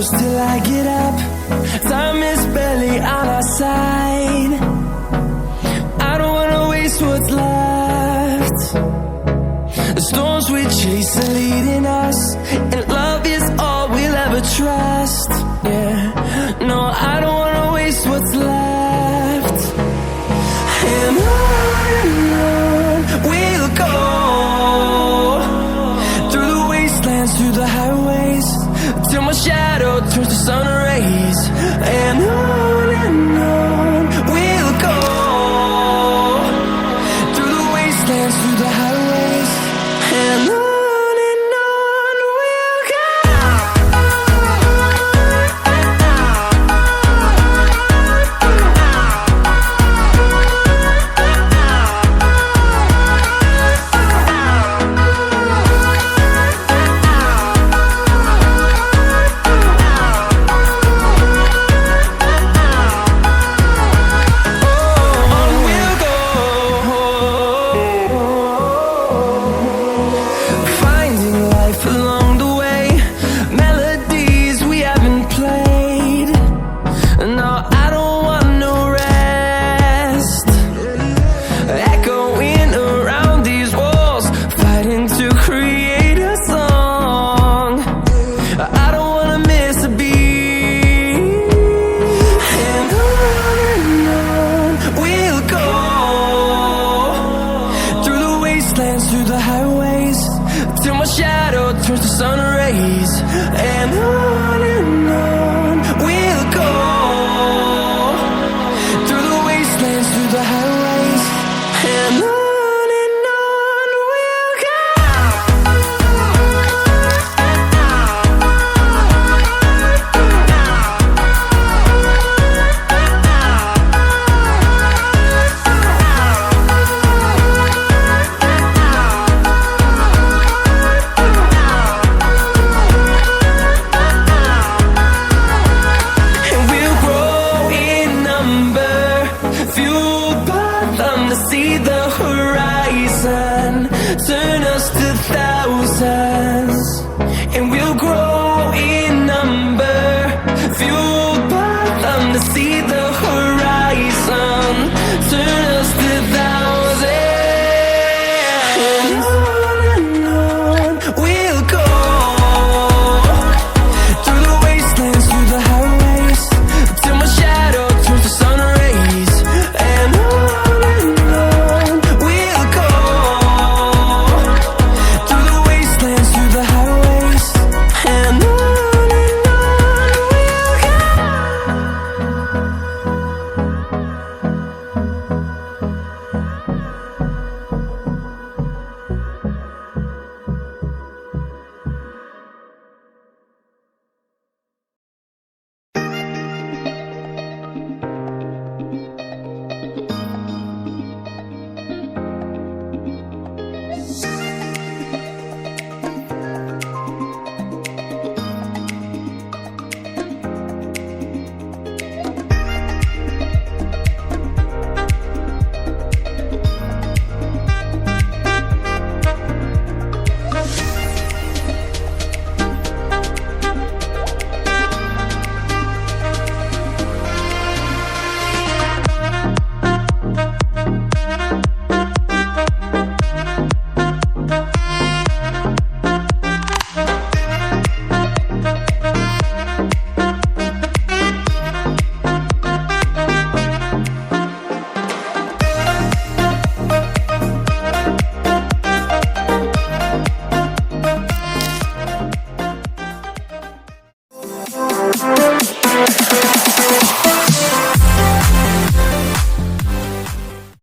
close till I get up. Time is barely on our side. I don't wanna waste what's left. The storms we chase are leading us, and love is all we'll ever trust. Yeah, no, I don't wanna waste what's left. And on we'll go, through the wastelands, through the highways, till my shadow turns to sun rays. And on